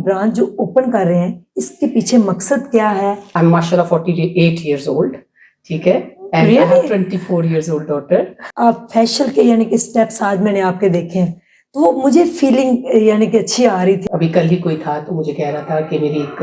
Branch जो open कर रहे हैं, इसके पीछे मकसद क्या है? I'm mashallah 48 years old, ठीक है, and I have 24 years old daughter. आप फैशन के यानी कि स्टेप्स आज मैंने आपके देखे हैं, तो मुझे फीलिंग यानी कि अच्छी आ रही थी। अभी कल ही कोई था तो मुझे कह रहा था कि मेरी एक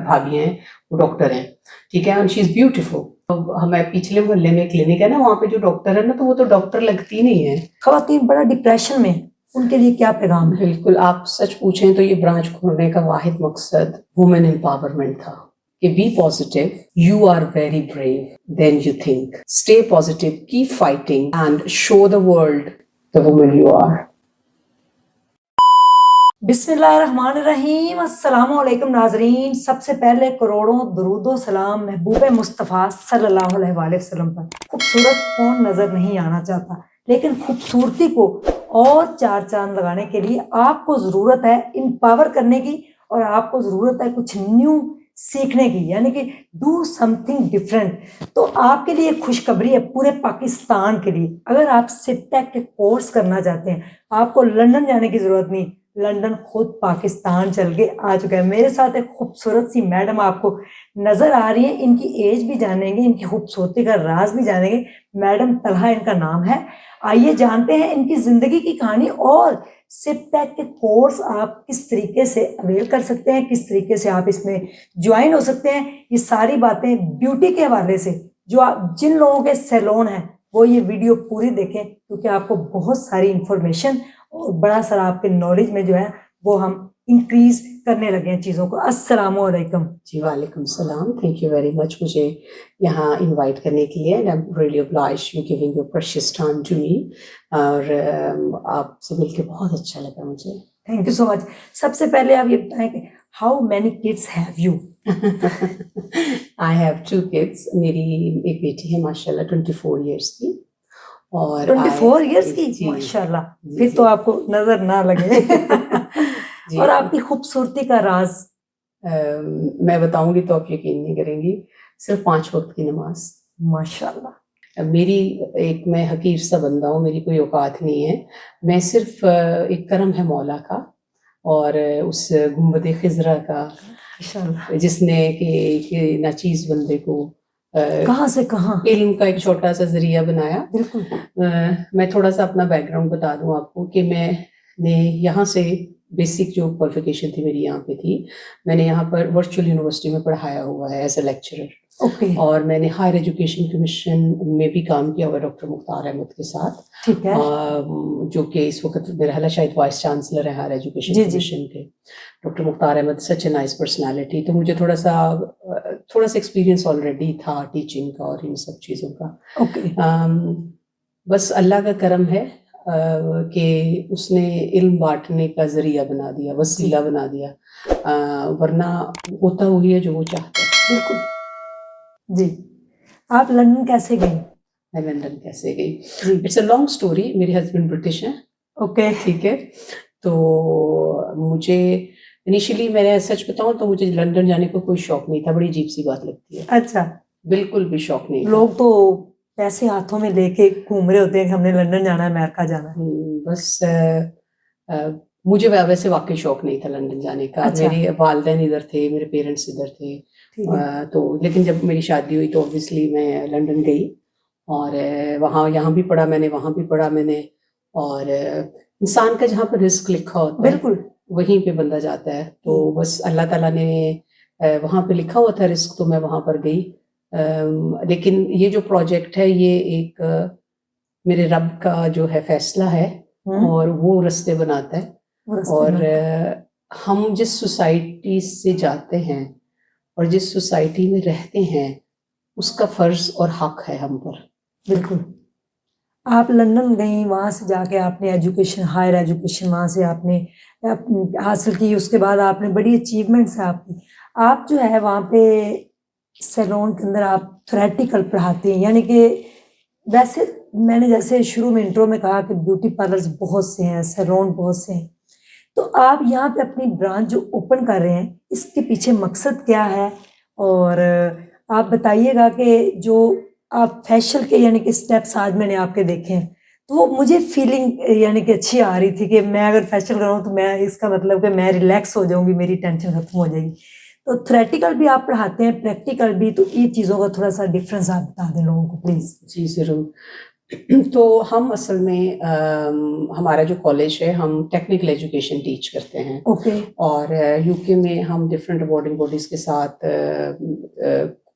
भाभी हैं, वो डॉक्टर हैं, ठीक है, एंड शी इज ब्यूटीफुल। हमें पिछले मोहल्ले में क्लिनिक है ना, वहाँ पे जो डॉक्टर है ना, तो वो तो डॉक्टर लगती नहीं है। खवातीन बड़ा डिप्रेशन में, उनके लिए क्या पैगाम है? बिल्कुल, आप सच पूछें तो ये ब्रांच खोलने का वाहिद मकसद वुमेन एम्पावरमेंट था कि be positive, you are very brave than you think, stay positive, keep fighting and show the world the women you are. बिस्मिल्लाहिर्रहमानिर्रहीम, अस्सलामु अलैकुम नाजरीन। सबसे पहले करोड़ों दरूदो सलाम महबूब मुस्तफ़ा सल्लल्लाहु अलैहि वसल्लम पर। खूबसूरत कौन नज़र नहीं आना चाहता, लेकिन खूबसूरती को और चार चांद लगाने के लिए आपको ज़रूरत है इम्पावर करने की, और आपको ज़रूरत है कुछ न्यू सीखने की, यानी कि डू समथिंग डिफरेंट। तो आपके लिए खुशखबरी है पूरे पाकिस्तान के लिए। अगर आप सिपटेक के कोर्स करना चाहते हैं, आपको लंदन जाने की ज़रूरत नहीं, लंदन खुद पाकिस्तान चल के आ चुका है। मेरे साथ एक खूबसूरत सी मैडम आपको नज़र आ रही है, इनकी एज भी जानेंगे, इनकी खूबसूरती का राज भी जानेंगे। मैडम तलहा इनका नाम है। आइए जानते हैं इनकी ज़िंदगी की कहानी, और सिपटेक के कोर्स आप किस तरीके से अवेल कर सकते हैं, किस तरीके से आप इसमें ज्वाइन हो सकते हैं। ये सारी बातें ब्यूटी के हवाले से, जो आप जिन लोगों के सैलून हैं वो ये वीडियो पूरी देखें, क्योंकि आपको बहुत सारी इंफॉर्मेशन और बड़ा सारा आपके नॉलेज में जो है वो हम इंक्रीज करने लगे हैं चीज़ों को। अस्सलाम वालेकुम। जी वालेकुम सलाम, थैंक यू वेरी मच मुझे यहाँ इनवाइट करने के लिए, and I am really obliged you giving your precious time to me. और आपसे मिलके बहुत अच्छा लगा मुझे। Thank you so much. सबसे पहले आप ये बताएं कि how many kids have you? I have 2 kids. मेरी एक बेटी है माशाल्लाह 24 इयर्स की, और 24 इयर्स की, जी, माशाल्लाह। जी, फिर जी। तो आपको नजर ना लगे। जी। और आपकी खूबसूरती का राज? मैं बताऊंगी तो आप यकीन नहीं करेंगी, सिर्फ 5 वक्त की नमाज। माशाल्लाह। मेरी मैं हकीर सा बंदा हूँ, मेरी कोई औकात नहीं है। मैं सिर्फ एक करम है मौला का, और उस गुंबद खिजरा का, माशाल्लाह। जिसने कि नाचीज बंदे को कहाँ से कहाँ इल्म का एक छोटा सा जरिया बनाया। बिल्कुल। मैं थोड़ा सा अपना बैकग्राउंड बता दूं आपको कि मैंने यहाँ से बेसिक जो क्वालिफिकेशन थी मेरी यहाँ पे थी। मैंने यहाँ पर वर्चुअल यूनिवर्सिटी में पढ़ाया हुआ है एज ए लेक्चरर, ओके, और मैंने हायर एजुकेशन कमीशन में भी काम किया हुआ डॉक्टर मुख्तार अहमद के साथ, ठीक है। जो कि इस वक्त मेरा ख्याल है शायद वाइस चांसलर है हायर एजुकेशन जी, जी। कमीशन के। Doctor Mukhtar Ahmad such a nice personality, तो मुझे थोड़ा सा एक्सपीरियंस ऑलरेडी था टीचिंग का और इन सब चीज़ों का। ओके। बस अल्लाह का करम है कि उसने इल्म बांटने का जरिया बना दिया, वसीला बना दिया, वरना होता वही है जो वो चाहता है। बिल्कुल जी। आप लंदन कैसे गई? मैं लंदन कैसे गई? It's a long story. मेरे हस्बैंड ब्रिटिश हैं, ओके, ठीक है। तो मुझे इनिशियली, मैं सच बताऊं तो मुझे लंदन जाने को कोई शौक नहीं था, बड़ी अजीब सी बात लगती है। अच्छा। बिल्कुल भी शौक नहीं था। लोग तो पैसे हाथों में लेके घूम रहे होते हैं कि हमने लंदन जाना है, अमेरिका जाना है। बस मुझे वैसे वाकई शौक नहीं था लंदन जाने का। अच्छा। मेरे वालिदैन इधर थे, मेरे पेरेंट्स इधर थे, ठीक है। तो लेकिन जब मेरी शादी हुई तो ऑब्वियसली मैं लंदन गई, और वहाँ यहाँ भी पढ़ा मैंने, वहाँ भी पढ़ा मैंने। और इंसान का जहाँ पर रिस्क लिखा होता है बिल्कुल वहीं पे बंदा जाता है। तो बस अल्लाह ताला ने वहाँ पे लिखा हुआ था रिस्क, तो मैं वहाँ पर गई। लेकिन ये जो प्रोजेक्ट है ये एक मेरे रब का जो है फैसला है, और वो रास्ते बनाता है। और हम जिस सोसाइटी से जाते हैं और जिस सोसाइटी में रहते हैं, उसका फर्ज और हक है हम पर। बिल्कुल। आप लंदन गई, वहाँ से जाके आपने एजुकेशन, हायर एजुकेशन वहाँ से आपने हासिल की, उसके बाद आपने बड़ी अचीवमेंट्स है आपकी। आप जो है वहाँ पे सैलून के अंदर आप थ्योरेटिकल पढ़ाती हैं, यानी कि वैसे मैंने जैसे शुरू में इंट्रो में कहा कि ब्यूटी पार्लर्स बहुत से हैं, सैलून बहुत से हैं, तो आप यहाँ पे अपनी ब्रांच जो ओपन कर रहे हैं, इसके पीछे मकसद क्या है? और आप बताइएगा कि जो आप फैशन के यानी कि स्टेप्स आज मैंने आपके देखे हैं, तो वो मुझे फीलिंग यानी कि अच्छी आ रही थी कि मैं अगर फैशन कराऊँ तो मैं इसका मतलब कि मैं रिलैक्स हो जाऊँगी, मेरी टेंशन खत्म हो जाएगी। तो थ्योरेटिकल भी आप पढ़ाते हैं, प्रैक्टिकल भी, तो इन चीज़ों का थोड़ा-सा डिफरेंस आप बता दें लोगों को प्लीज़। जी, ज़रूर। तो हम असल में हमारा जो कॉलेज है, हम टेक्निकल एजुकेशन टीच करते हैं ओके, और यूके में हम डिफरेंट अवॉर्डिंग बॉडीज़ के साथ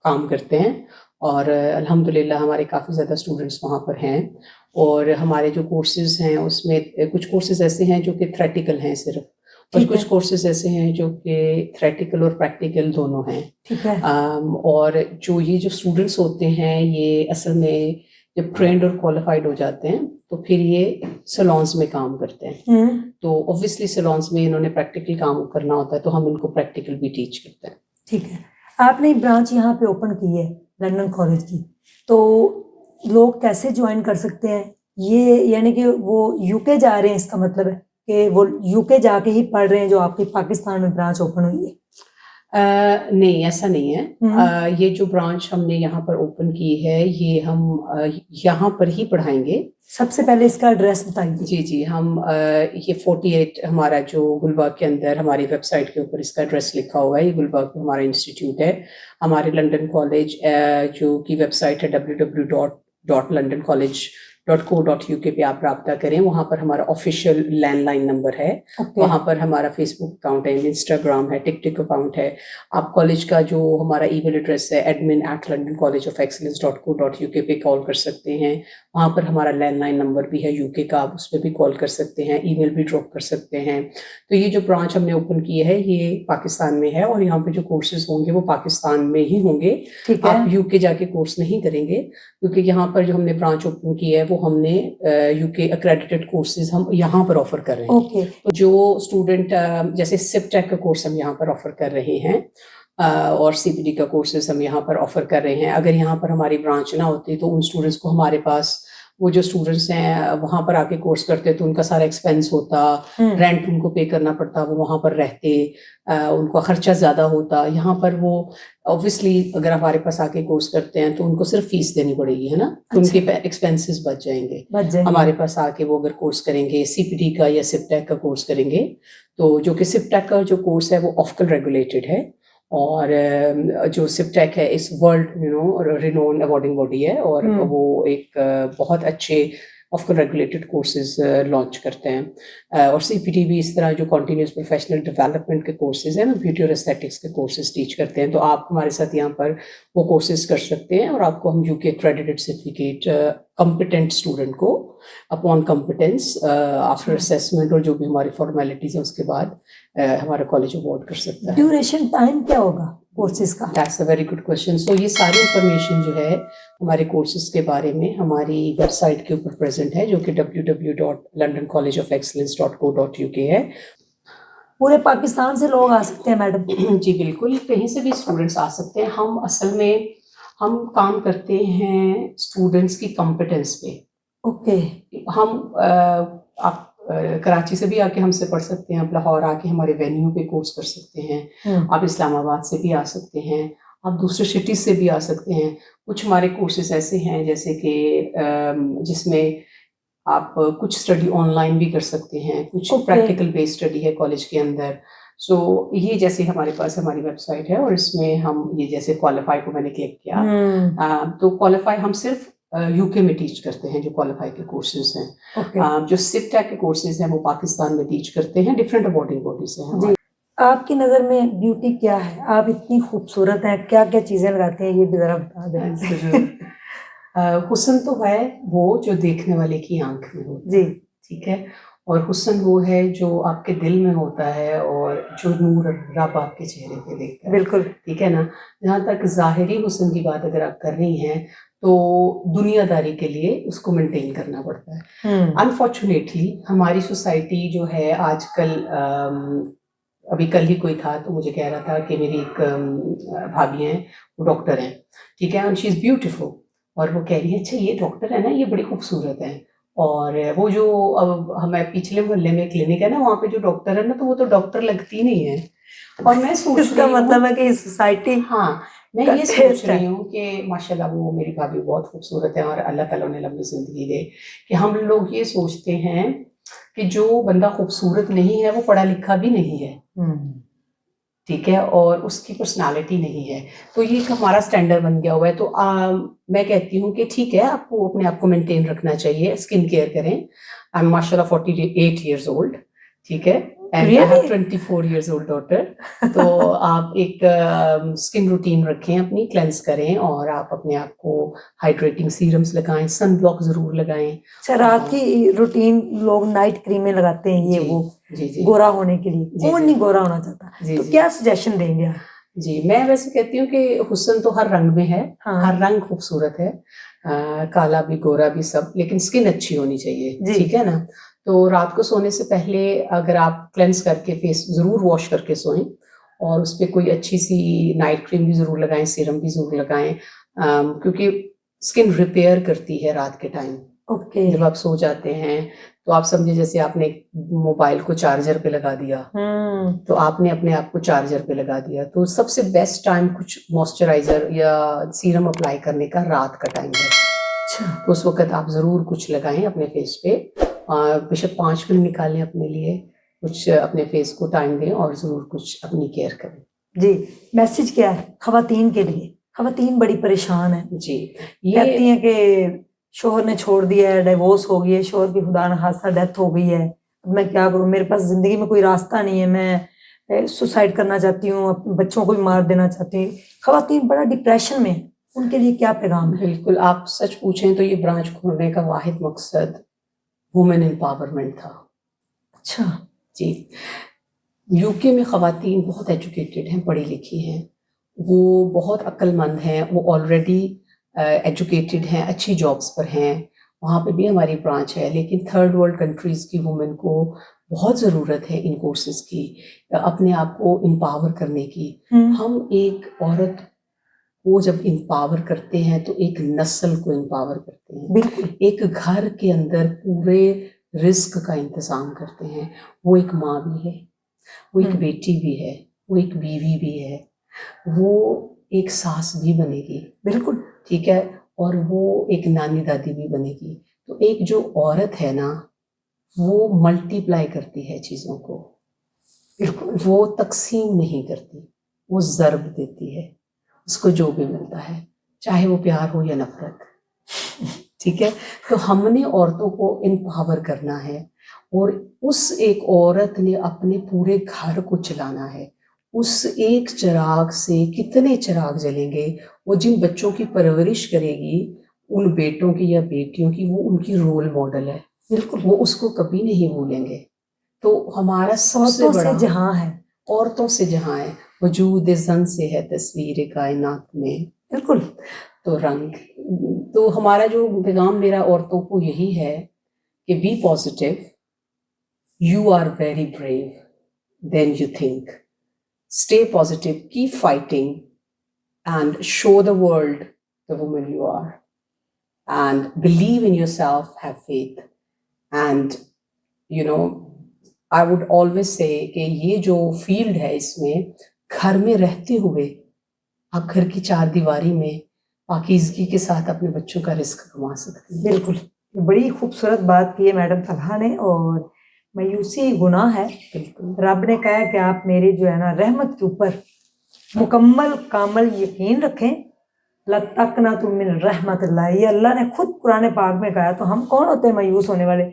काम करते हैं और अल्हम्दुलिल्लाह हमारे काफ़ी ज़्यादा स्टूडेंट्स वहाँ पर हैं और हमारे जो कोर्सेज़ हैं उसमें कुछ कोर्सेज़ ऐसे हैं जो कि थ्योरेटिकल हैं सिर्फ़ और ठीक कुछ है, कोर्सेज़ ऐसे हैं जो कि थ्योरेटिकल और प्रैक्टिकल दोनों हैं। ठीक है। और जो ये जो स्टूडेंट्स होते हैं ये असल में जब ट्रेंड और क्वालिफाइड हो जाते हैं तो फिर ये सैलून्स में काम करते हैं। हुँ, तो ऑब्वियसली सैलून्स में इन्होंने प्रैक्टिकल काम करना होता है तो हम इनको प्रैक्टिकल भी टीच करते हैं। ठीक है। आपने ब्रांच यहाँ पे ओपन की है लंदन कॉलेज की, तो लोग कैसे जॉइन कर सकते हैं? ये यानी कि वो यूके जा रहे हैं, इसका मतलब है कि वो यूके जाके ही पढ़ रहे हैं जो आपकी पाकिस्तान में ब्रांच ओपन हुई है? नहीं, ऐसा नहीं है। हुँ, ये जो ब्रांच हमने यहाँ पर ओपन की है, ये हम यहाँ पर ही पढ़ाएँगे। सबसे पहले इसका एड्रेस बताइए। जी, जी, हम ये 48 हमारा जो गुलबर्ग के अंदर हमारी वेबसाइट के ऊपर इसका एड्रेस लिखा हुआ है, ये गुलबर्ग में हमारा इंस्टीट्यूट है। हमारे लंदन कॉलेज जो की वेबसाइट है www.londoncollege.co.uk पे आप राब्ता करें, वहाँ पर हमारा ऑफ़िशियल लैंडलाइन नंबर है। ओके, वहाँ पर हमारा फ़ेसबुक अकाउंट है, इंस्टाग्राम है, टिकटॉक अकाउंट है। आप कॉलेज का जो हमारा ईमेल एड्रेस है admin@londoncollegeofexcellence.co.uk पे कॉल कर सकते हैं। वहाँ पर हमारा लैंडलाइन नंबर भी है यूके का, आप उस पे भी कॉल कर सकते हैं, ईमेल भी ड्रॉप कर सकते हैं। तो ये जो ब्रांच हमने ओपन की है, ये पाकिस्तान में है और यहाँ पे जो कोर्सेज़ होंगे वो पाकिस्तान में ही होंगे। ठीक आप है। यूके जाके कोर्स नहीं करेंगे क्योंकि यहाँ पर जो हमने ब्रांच ओपन की है, वो हमने यूके अक्रेडिटेड कोर्सेज़ हम यहाँ पर ऑफ़र कर रहे हैं। ओके, तो जो स्टूडेंट जैसे सिपटेक का कोर्स हम यहाँ पर ऑफ़र कर रहे हैं और सीपीडी का कोर्सेज़ हम यहाँ पर ऑफ़र कर रहे हैं। अगर यहाँ पर हमारी ब्रांच ना होती तो उन स्टूडेंट्स को हमारे पास वो जो स्टूडेंट्स हैं वहाँ पर आके कोर्स करते तो उनका सारा एक्सपेंस होता, हुँ, रेंट उनको पे करना पड़ता, वो वहाँ पर रहते, उनका खर्चा ज़्यादा होता। यहाँ पर वो ऑब्वियसली अगर हमारे पास आके कोर्स करते हैं तो उनको सिर्फ फीस देनी पड़ेगी, है ना? तो उनके अच्छा, एक्सपेंसेस बच जाएँगे। बच जाएँगे। हमारे पास आके वो अगर कोर्स करेंगे, सीपीटी का या सिपटेक का कोर्स करेंगे, तो जो कि सिपटेक का जो कोर्स है वो ऑफ़कल रेगुलेटेड है और जो सिपटेक है इस वर्ल्ड रिनोन्ड अवॉर्डिंग बॉडी है और हुँ, वो एक बहुत अच्छे ऑफ़कल रेगुलेटेड कोर्सेज़ लॉन्च करते हैं। और सीपीटी भी इस तरह जो कंटीन्यूअस प्रोफेशनल डेवलपमेंट के कोर्सेज़ हैं ना, ब्यूटी और एस्थेटिक्स के कोर्सेज़ टीच करते हैं। तो आप हमारे साथ यहाँ पर वो कोर्सेज़ कर सकते हैं और आपको हम UK accredited certificate competent student को अपॉन कॉम्पिटेंस आफ्टर अच्छा। असेसमेंट और जो भी हमारी फॉर्मेलिटीज़ हैं उसके बाद हमारा कॉलेज अवार्ड कर सकता है। ड्यूरेशन टाइम क्या होगा कोर्सेज़ का? That's a very good question. So ये सारी इंफॉर्मेशन जो है हमारे कोर्सेज़ के बारे में हमारी वेबसाइट के ऊपर प्रेज़ेंट है जो कि www.londoncollegeofexcellence.co.uk है। पूरे पाकिस्तान से लोग आ सकते हैं मैडम? जी बिल्कुल, कहीं से भी स्टूडेंट्स आ सकते हैं। हम असल में हम काम करते हैं स्टूडेंट्स की कॉम्पिटेंस पे। ओके, हम आप कराची से भी आके हमसे पढ़ सकते हैं, आप लाहौर आके हमारे वेन्यू पे कोर्स कर सकते हैं, हुँ, आप इस्लामाबाद से भी आ सकते हैं, आप दूसरे सिटीज़ से भी आ सकते हैं। कुछ हमारे कोर्सेज़ ऐसे हैं जैसे कि जिसमें आप कुछ स्टडी ऑनलाइन भी कर सकते हैं, कुछ ओके, प्रैक्टिकल बेस्ड स्टडी है कॉलेज के अंदर। सो ये जैसे हमारे पास हमारी वेबसाइट है और इसमें हम ये जैसे क्वालिफ़ाई को मैंने क्लिक किया हुँ, तो क्वालिफ़ाई हम सिर्फ यूके में टीच करते हैं जो क्वालिफ़ाई के कोर्सेज़ हैं। ओके, जो सिपटेक के कोर्सेज़ हैं वो पाकिस्तान में टीच करते हैं, डिफरेंट अवॉर्डिंग बॉडी से हैं जी। हमारे। आपकी नज़र में ब्यूटी क्या है? आप इतनी खूबसूरत हैं, क्या-क्या चीज़ें लगाते हैं, ये भी ज़रा बता दें? ज़रूर। हुस्न तो है वो जो देखने वाले की आँख में होता जी, है, ठीक है? और हुस्न वो है जो आपके दिल में होता है और जो नूर रब आपके चेहरे पे देखता है, बिल्कुल। ठीक है ना? जहाँ तक ज़ाहिरी हुस्न की बात अगर आप कर रही हैं, तो दुनियादारी के लिए उसको मेंटेन करना पड़ता है। हुँ, अनफॉर्च्युनेटली हमारी सोसाइटी जो है आजकल अभी कल ही कोई था तो मुझे कह रहा था कि मेरी एक भाभी हैं, वो डॉक्टर हैं, ठीक है? एंड शी इज़ ब्यूटीफुल और वो कह रही है, "अच्छा ये डॉक्टर है ना, ये बड़ी खूबसूरत है।" और वो जो अब हमें पिछले मोहल्ले में क्लिनिक है ना, वहाँ पे जो डॉक्टर है ना, तो वो तो डॉक्टर लगती नहीं है। और मैं सोच इसका रही हूँ, मतलब है कि सोसाइटी हाँ मैं का ये सोच टेस्ट रही है। हूँ कि माशाल्लाह वो मेरी भाभी बहुत खूबसूरत है और अल्लाह ताला उन्हें लंबी जिंदगी दे, कि हम लोग ये सोचते हैं कि जो बंदा खूबसूरत नहीं है वो पढ़ा लिखा भी नहीं है, ठीक है, और उसकी पर्सनालिटी नहीं है, तो ये एक हमारा स्टैंडर्ड बन गया हुआ है। तो मैं कहती हूँ कि ठीक है, आपको अपने आप को मेंटेन रखना चाहिए, स्किन केयर करें। आई एम माशाल्लाह 48 years old, ठीक है, and I have Really? 24 years old daughter। तो आप एक स्किन रूटीन रखें, अपनी क्लेंस करें, और आप अपने आप को हाइड्रेटिंग सीरम्स लगाएं, सन ब्लॉक जरूर लगाएं। अच्छा, रात की रूटीन लोग नाइट क्रीमें लगाते हैं ये जी, वो जी जी गोरा होने के लिए, जी कौन जी नहीं गोरा होना चाहता, जी तो जी क्या सजेशन देंगे आप? जी, मैं वैसे कहती हूँ कि हुस्न तो हर रंग में है, हाँ हर रंग खूबसूरत है, काला भी गोरा भी सब, लेकिन स्किन अच्छी होनी चाहिए, जी। ठीक है ना। तो रात को सोने से पहले अगर आप क्लेंस करके फेस जरूर वॉश करके सोएं, और उस पर कोई अच्छी सी नाइट क्रीम भी जरूर लगाएं, सीरम भी जरूर लगाएं, क्योंकि स्किन रिपेयर करती है रात के टाइम। ओके। जब आप सो जाते हैं तो आप समझे जैसे आपने मोबाइल को चार्जर पे लगा दिया, तो आपने अपने आप को चार्जर पे लगा दिया, तो सबसे बेस्ट टाइम कुछ मॉइस्चराइजर या सीरम अप्लाई करने का रात का टाइम है। अच्छा। तो उस वक्त आप ज़रूर कुछ लगाएं अपने फेस पे, बेशक 5 मिनट निकालें अपने लिए, कुछ अपने फेस को टाइम दें और ज़रूर कुछ अपनी केयर करें। जी, मैसेज क्या है खवातीन के लिए? खवातीन बड़ी परेशान है, जी, कहती ये हैं कि शोहर ने छोड़ दिया है, डिवोर्स हो गई है, शोहर की खुदा न खास्ता डेथ हो गई है, अब मैं क्या करूं, मेरे पास जिंदगी में कोई रास्ता नहीं है, मैं सुसाइड करना चाहती हूँ, अपने बच्चों को भी मार देना चाहती हूँ। खवातीन बड़ा डिप्रेशन में है, उनके लिए क्या पैगाम है? बिल्कुल, आप सच पूछें तो ये ब्रांच खोलने का वाहिद मकसद वुमेन एम्पावरमेंट था। अच्छा। जी, यूके में ख़वातीन बहुत एजुकेटेड हैं, पढ़ी लिखी हैं, वो बहुत अक्लमंद हैं, वो ऑलरेडी एजुकेटेड हैं, अच्छी जॉब्स पर हैं, वहाँ पे भी हमारी ब्रांच है, लेकिन थर्ड वर्ल्ड कंट्रीज़ की वुमेन को बहुत ज़रूरत है इन कोर्सेज़ की, अपने आप को एम्पावर करने की। हम एक औरत को जब एम्पावर करते हैं तो एक नस्ल को एम्पावर करते हैं, बिल्कुल। एक घर के अंदर पूरे रिस्क का इंतज़ाम करते हैं। वो एक माँ भी है, वो एक बेटी भी है, वो एक बीवी भी है, वो एक सास भी बनेगी, बिल्कुल। ठीक है, और वो एक नानी दादी भी बनेगी। तो एक जो औरत है ना, वो मल्टीप्लाई करती है चीज़ों को, बिल्कुल। वो तकसीम नहीं करती, वो ज़र्ब देती है, उसको जो भी मिलता है, चाहे वो प्यार हो या नफरत, ठीक है। तो हमने औरतों को एम्पावर करना है, और उस एक औरत ने अपने पूरे घर को चलाना है। उस एक चिराग से कितने चिराग जलेंगे, वो जिन बच्चों की परवरिश करेगी, उन बेटों की या बेटियों की, वो उनकी रोल मॉडल है, बिल्कुल। वो उसको कभी नहीं भूलेंगे। तो हमारा सबसे औरतों बड़ा से जहां है। औरतों से जहाँ है, वजूद ज़न से है तस्वीर कायनात में, बिल्कुल। तो रंग। तो हमारा जो पैगाम मेरा औरतों को यही है कि be positive, you are very brave than you think. Stay positive, keep fighting, and show the world the woman you are. And believe in yourself, have faith. And, you know, I would always say कि ये जो field है, इसमें घर में रहते हुए आप घर की चार दीवारी में पाकीज़गी के साथ अपने बच्चों का रिस्क कमा सकते हैं। बिल्कुल, बड़ी खूबसूरत बात की है मैडम तलहा ने, और मायूसी गुनाह है। बिल्कुल, रब ने कहा कि आप मेरी जो है ना रहमत के ऊपर मुकम्मल कामल यकीन रखें, लतकना तुम मिन रहमतिल्लाह, ये अल्लाह ने खुद कुरान पाक में कहा, तो हम कौन होते हैं मायूस होने वाले।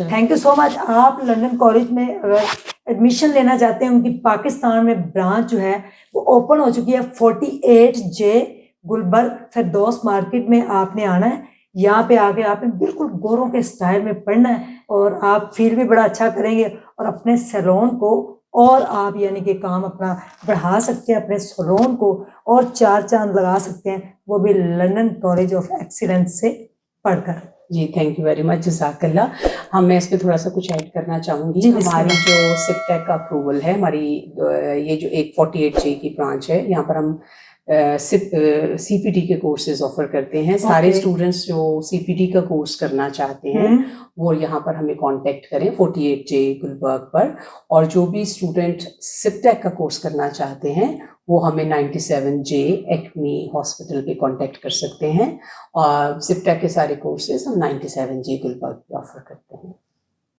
Thank you so much. आप लंदन कॉलेज में अगर एडमिशन लेना चाहते हैं, उनकी पाकिस्तान में ब्रांच जो है वो ओपन हो चुकी है, 48J गुलबर्ग फिरदौस मार्केट में आपने आना है। यहाँ पे आके आपने बिल्कुल गोरों के स्टाइल में पढ़ना है, और आप फील भी बड़ा अच्छा करेंगे, और अपने सैलून को और आप यानी कि काम अपना बढ़ा सकते हैं, अपने सैलून को और चार चांद लगा सकते हैं, वो भी लंदन कॉलेज ऑफ एक्सीलेंस से पढ़कर। जी, थैंक यू वेरी मच, जज़ाकल्लाह। हाँ, मैं इसमें थोड़ा सा कुछ ऐड करना चाहूँगी। जी, हमारी बिस्मिल्लाह। जो सिपटेक का अप्रूवल है, हमारी ये जो एक 48J की ब्रांच है, यहाँ पर हम सीपीटी के कोर्सेज ऑफर करते हैं। सारे Okay. स्टूडेंट्स जो सीपीटी का कोर्स करना चाहते हैं वो यहाँ पर हमें कांटेक्ट करें 48J गुलबर्ग पर, और जो भी स्टूडेंट सिप्टेक का कोर्स करना चाहते हैं वो हमें 97J एक्मी हॉस्पिटल पे कांटेक्ट कर सकते हैं, और सिप्टेक के सारे कोर्सेज हम 97J गुलबर्ग पे ऑफर करते हैं।